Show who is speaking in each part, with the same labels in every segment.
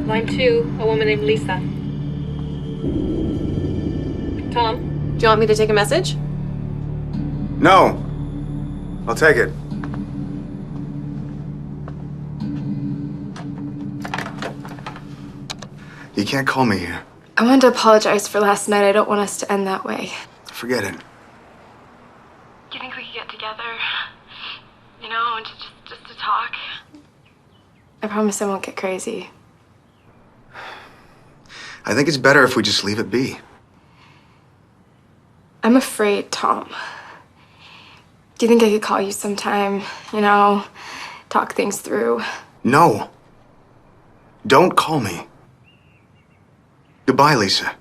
Speaker 1: Line 2, a woman named Lisa. Tom?
Speaker 2: Do you want me to take a message?
Speaker 3: No. I'll take it. You can't call me here.
Speaker 4: I wanted to apologize for last night. I don't want us to end that way.
Speaker 3: Forget it.
Speaker 4: Do you think we could get together? You know, and just to talk? I promise I won't get crazy.
Speaker 3: I think it's better if we just leave it be.
Speaker 4: I'm afraid, Tom. Do you think I could call you sometime, you know, talk things through?
Speaker 3: No. Don't call me. Goodbye, Lisa.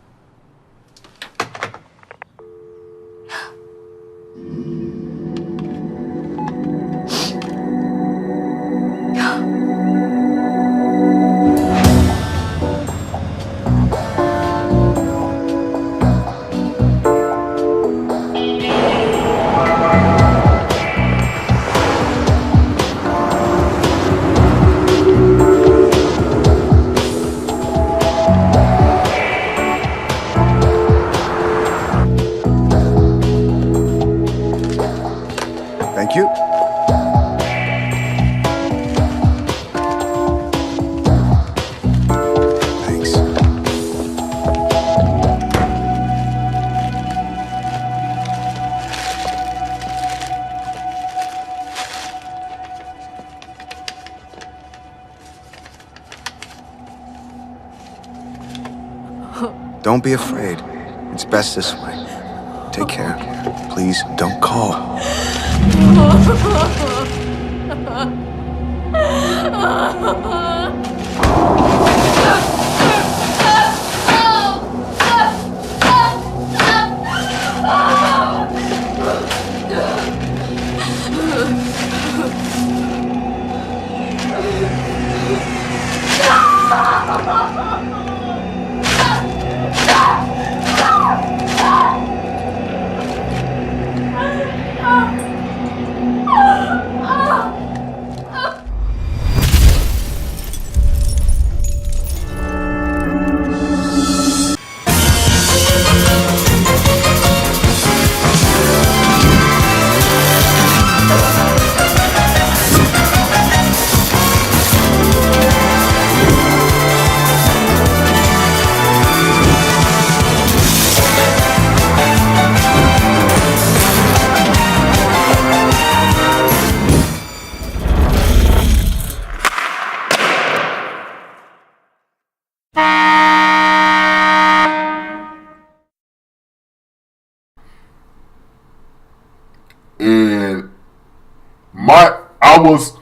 Speaker 3: Thank you. Thanks. Don't be afraid. It's best this way. Take care. Please don't call.
Speaker 5: And I was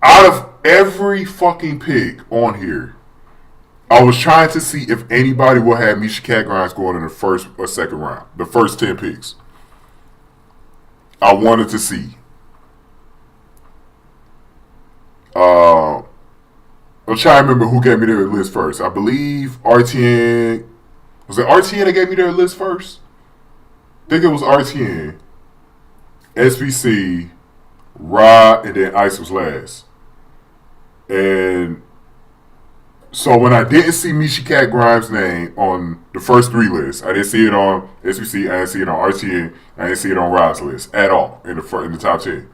Speaker 5: out of every fucking pick on here. I was trying to see if anybody will have Misha Cat Grimes going in the first or second round. The first 10 picks. I wanted to see. I'm trying to remember who gave me their list first. I believe RTN. Was it RTN that gave me their list first? I think it was RTN. SBC, Rod, and then Ice was last. And so when I didn't see Misha Cat Grimes' name on the first three lists, I didn't see it on SBC, I didn't see it on RTN, I didn't see it on Rod's list at all in the top 10.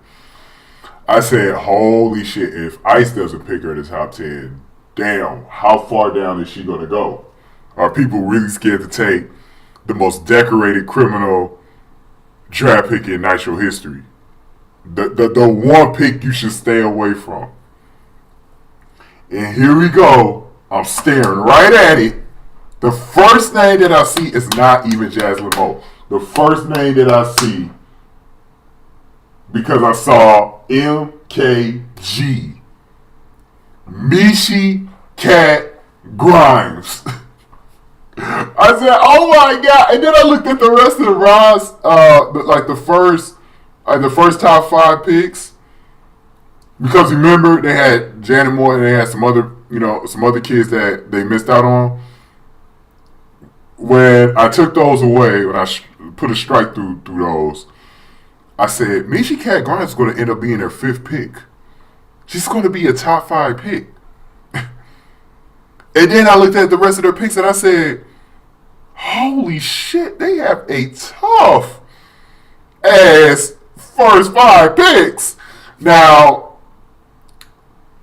Speaker 5: I said, holy shit, if Ice doesn't pick her in the top 10, damn, how far down is she going to go? Are people really scared to take the most decorated criminal draft pick in NITRO history? The one pick you should stay away from. And here we go. I'm staring right at it. The first name that I see is not even Jaslyn Moe. The first name that I see, because I saw MKG. Misha Cat Grimes. I said, oh my God. And then I looked at the rest of the rounds, the first top 5 picks. Because remember, they had Janet Moore and they had some other kids that they missed out on. When I took those away, when I put a strike through those, I said, Misha Cat Grimes is going to end up being their 5th pick. She's going to be a top 5 pick. And then I looked at the rest of their picks and I said, holy shit, they have a tough ass first 5 picks. Now,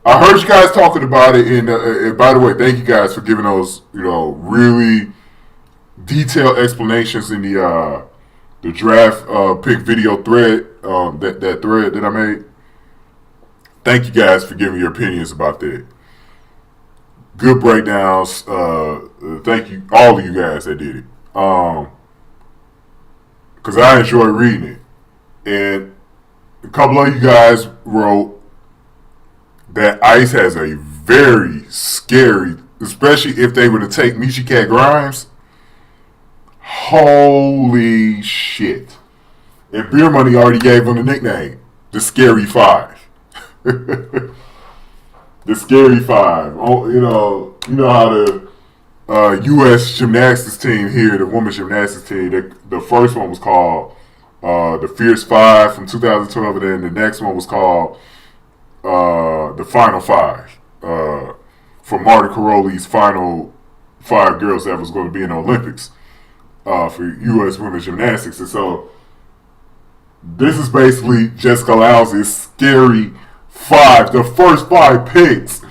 Speaker 5: I heard you guys talking about it, and by the way, thank you guys for giving those, really detailed explanations in the draft pick video thread, that thread that I made. Thank you guys for giving your opinions about that. Good breakdowns. Thank you, all of you guys that did it. Because I enjoyed reading it. And a couple of you guys wrote that Ice has a very scary, especially if they were to take Michi Cat Grimes. Holy shit. And Beer Money already gave him the nickname, the Scary Five. The Scary Five. Oh, you know how the U.S. gymnastics team here, the women's gymnastics team, the first one was called the Fierce Five from 2012, and then the next one was called the Final Five for Marta Caroli's final 5 girls that was going to be in the Olympics for U.S. women's gymnastics. And so this is basically Jessica Louse's Scary Five, the first 5 picks: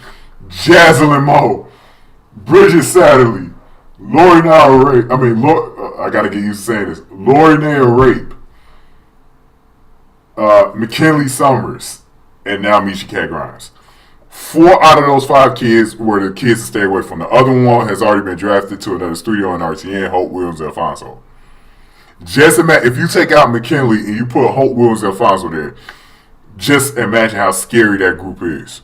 Speaker 5: Jaslyn Moe, Bridget Satterley, Lorena Rape. I gotta get used to saying this. Lorena Rape, McKinley Summers, and now Michi Cat Grimes. 4 out of those 5 kids were the kids to stay away from. The other one has already been drafted to another studio in RTN, Hope Williams Alfonso. Just imagine, if you take out McKinley and you put Hope Williams Alfonso there, just imagine how scary that group is.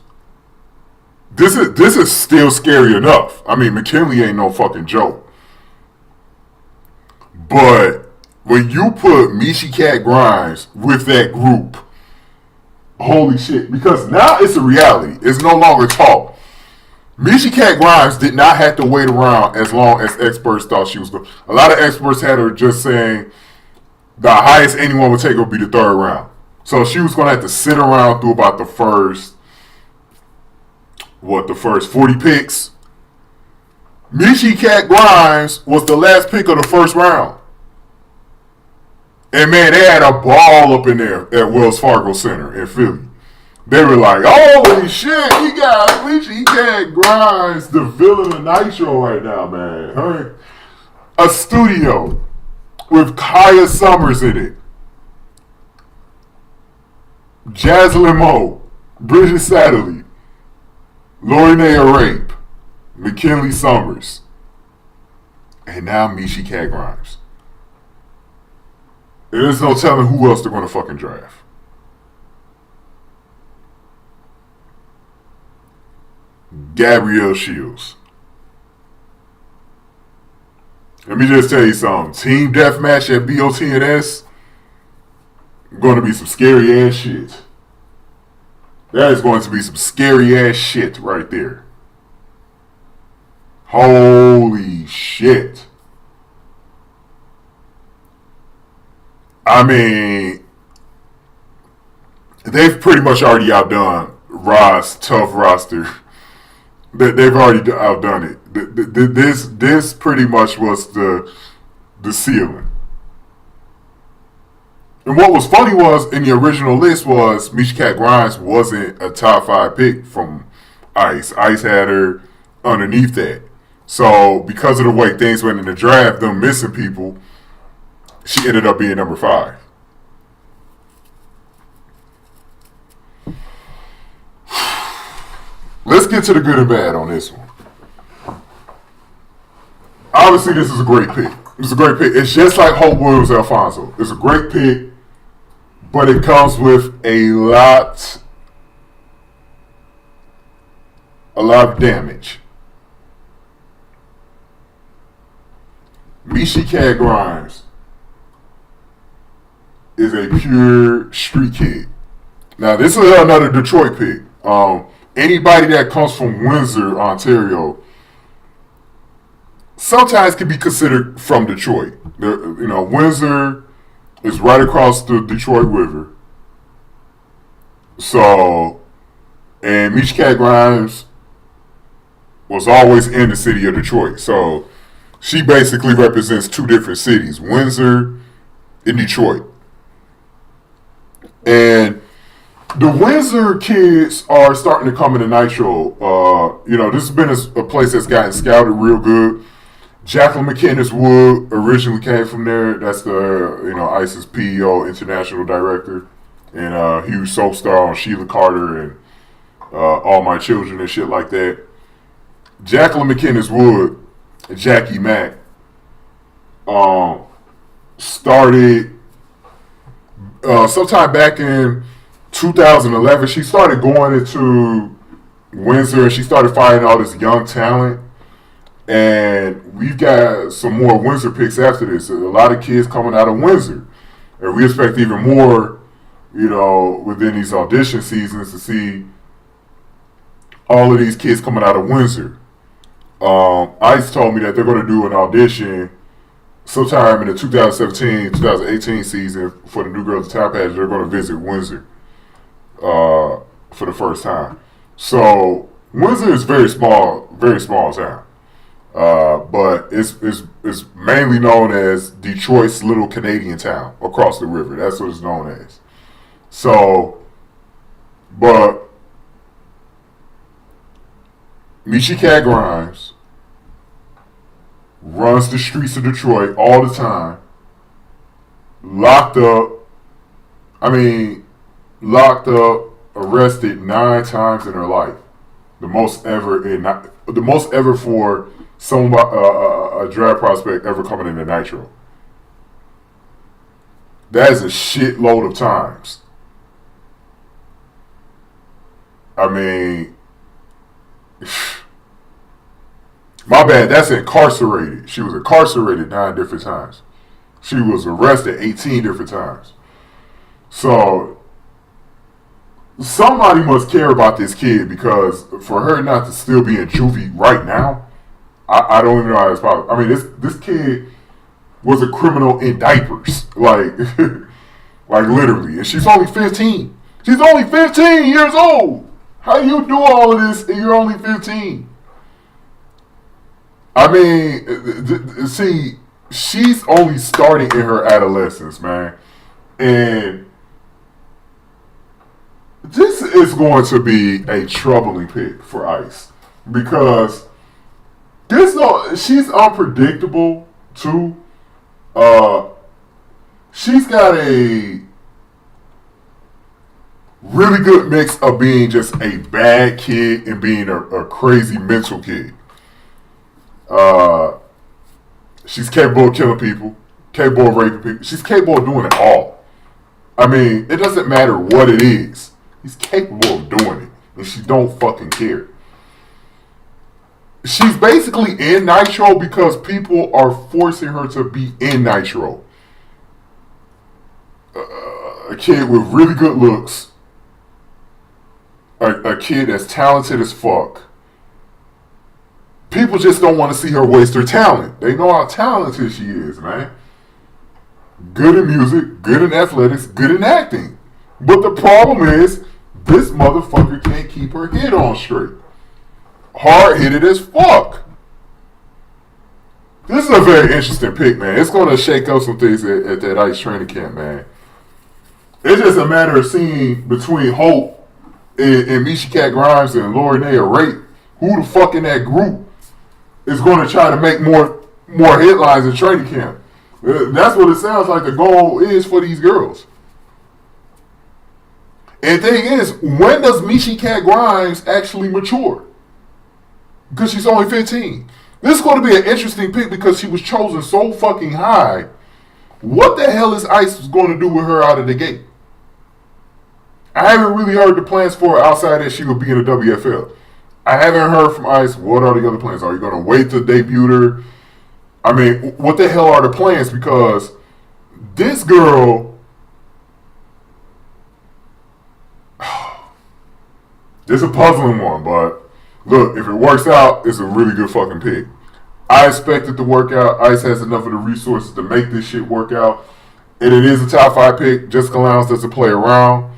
Speaker 5: This is still scary enough. I mean, McKinley ain't no fucking joke. But when you put Michi Cat Grimes with that group, holy shit. Because now it's a reality. It's no longer talk. Michi Cat Grimes did not have to wait around as long as experts thought she was going. A lot of experts had her just saying the highest anyone would take would be the 3rd round. So she was going to have to sit around through about the first 40 picks. Michi Cat Grimes was the last pick of the 1st round. And man, they had a ball up in there at Wells Fargo Center in Philly. They were like, holy shit, he got Michi Cat Grimes, the villain of Nitro right now, man. Her, a studio with Kaya Summers in it. Jaslyn Moe, Bridget Satterley, Lorena Rape, McKinley Summers, and now Michi Cat Grimes. There's no telling who else they're going to fucking draft. Gabrielle Shields. Let me just tell you something. Team Deathmatch at BOTNS going to be some scary ass shit. That is going to be some scary ass shit right there. Holy shit. I mean, they've pretty much already outdone Ra's tough roster. They've already outdone it. This pretty much was the ceiling. And what was funny was, in the original list was Michi Cat Grimes wasn't a top 5 pick from Ice. Ice had her underneath that. So because of the way things went in the draft, them missing people, she ended up being number 5. Let's get to the good and bad on this one. Obviously, this is a great pick. It's a great pick. It's just like Hope Williams Alfonso. It's a great pick, but it comes with a lot of damage. Michi Cat Grimes is a pure street kid. Now, this is another Detroit pick. Anybody that comes from Windsor, Ontario, sometimes can be considered from Detroit. Windsor is right across the Detroit River. So, and Michi Cat Grimes was always in the city of Detroit. So she basically represents two different cities, Windsor and Detroit. And the Windsor kids are starting to come into Nitro. This has been a place that's gotten scouted real good. Jacqueline McInnes Wood originally came from there. That's the ISIS PEO international director, and huge soap star on Sheila Carter and All My Children and shit like that. Jacqueline McInnes Wood, Jackie Mack, started sometime back in 2011. She started going into Windsor and she started finding all this young talent. And we've got some more Windsor picks after this. A lot of kids coming out of Windsor. And we expect even more, within these audition seasons to see all of these kids coming out of Windsor. ICE told me that they're going to do an audition sometime in the 2017-2018 season for the New Girls of Town pageant. They're going to visit Windsor for the first time. So Windsor is very small town. But it's mainly known as Detroit's little Canadian town across the river. That's what it's known as. So, but Misha Cat Grimes runs the streets of Detroit all the time. Locked up, arrested 9 times in her life. The most ever for a drag prospect ever coming into Nitro. That is a shitload of times. My bad, that's incarcerated. She was incarcerated 9 different times. She was arrested 18 different times. So somebody must care about this kid, because for her not to still be in juvie right now, I don't even know how it's possible. This kid was a criminal in diapers, like literally, and she's only 15. She's only 15 years old. How do you do all of this and you're only 15? See, she's only starting in her adolescence, man, and this is going to be a troubling pick for ICE, because she's unpredictable too. She's got a really good mix of being just a bad kid and being a crazy mental kid. She's capable of killing people, capable of raping people. She's capable of doing it all. It doesn't matter what it is. He's capable of doing it, and she don't fucking care. She's basically in Nitro because people are forcing her to be in Nitro. A kid with really good looks. A kid that's talented as fuck. People just don't want to see her waste her talent. They know how talented she is, man. Good in music, good in athletics, good in acting. But the problem is, this motherfucker can't keep her head on straight. Hard-headed as fuck. This is a very interesting pick, man. It's going to shake up some things at that ICE training camp, man. It's just a matter of seeing between Hope and Misha Cat Grimes and Lori Naya Rape, who the fuck in that group is going to try to make more headlines in training camp. That's what it sounds like the goal is for these girls. And the thing is, when does Misha Cat Grimes actually mature? Because she's only 15. This is going to be an interesting pick because she was chosen so fucking high. What the hell is ICE going to do with her out of the gate? I haven't really heard the plans for her outside that she will be in the WFL. I haven't heard from ICE. What are the other plans? Are you going to wait to debut her? What the hell are the plans? Because this girl, it's a puzzling one, but look, if it works out, it's a really good fucking pick. I expect it to work out. ICE has enough of the resources to make this shit work out. And it is a top 5 pick. Jessica Lowndes doesn't play around.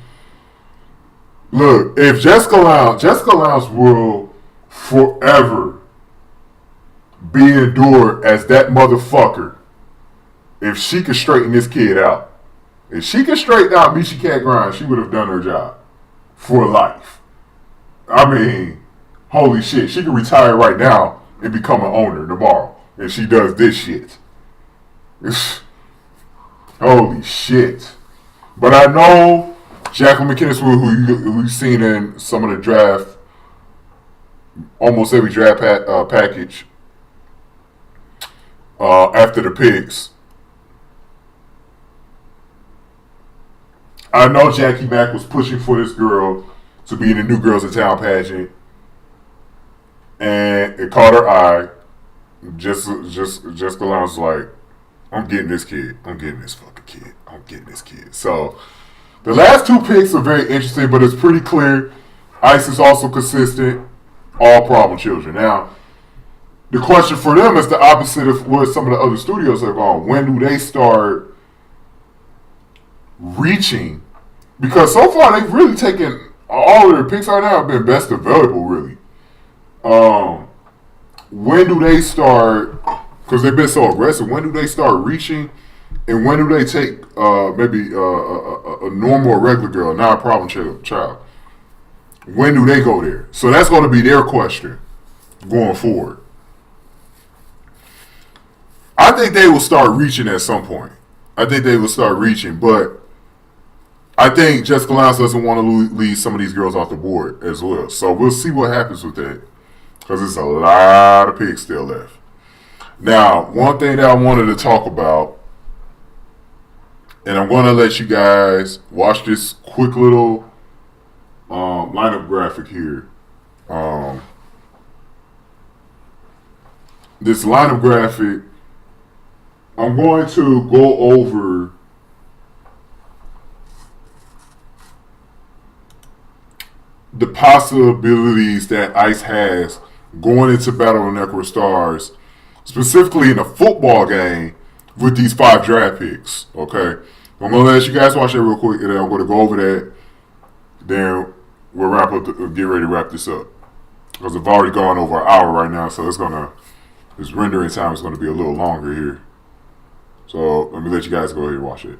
Speaker 5: Look, if Jessica Lowndes will forever be endured as that motherfucker if she could straighten this kid out. If she could straighten out Misha Cat Grimes, she would have done her job for life. I mean, holy shit. She could retire right now and become an owner tomorrow if she does this shit. Holy shit. But I know Jacqueline McKinnis, who we've seen in some of the draft, almost every draft package after the picks. I know Jackie Mack was pushing for this girl to be in the New Girls in Town pageant, and it caught her eye. Jessica Lowndes was like, I'm getting this kid. I'm getting this fucking kid. I'm getting this kid. So the last two picks are very interesting, but it's pretty clear Ice is also consistent. All problem children. Now, the question for them is the opposite of what some of the other studios have gone. When do they start reaching? Because so far they've really taken all of their picks right now have been best available, really. When do they start? Because they've been so aggressive. When do they start reaching? And when do they take maybe a normal or regular girl, not a problem child? When do they go there? So that's going to be their question going forward. I think they will start reaching at some point. I think they will start reaching, but I think Jessica Lowndes doesn't want to leave some of these girls off the board as well. So we'll see what happens with that, because there's a lot of picks still left. Now, one thing that I wanted to talk about, and I'm going to let you guys watch this quick little lineup graphic here. This lineup graphic, I'm going to go over the possibilities that Ice has going into Battle of the Necro Stars, specifically in a football game with these 5 draft picks. Okay, I'm going to let you guys watch that real quick, and then I'm going to go over that. Then we'll get ready to wrap this up, because I've already gone over an hour right now, so this rendering time is going to be a little longer here. So let me let you guys go ahead and watch it.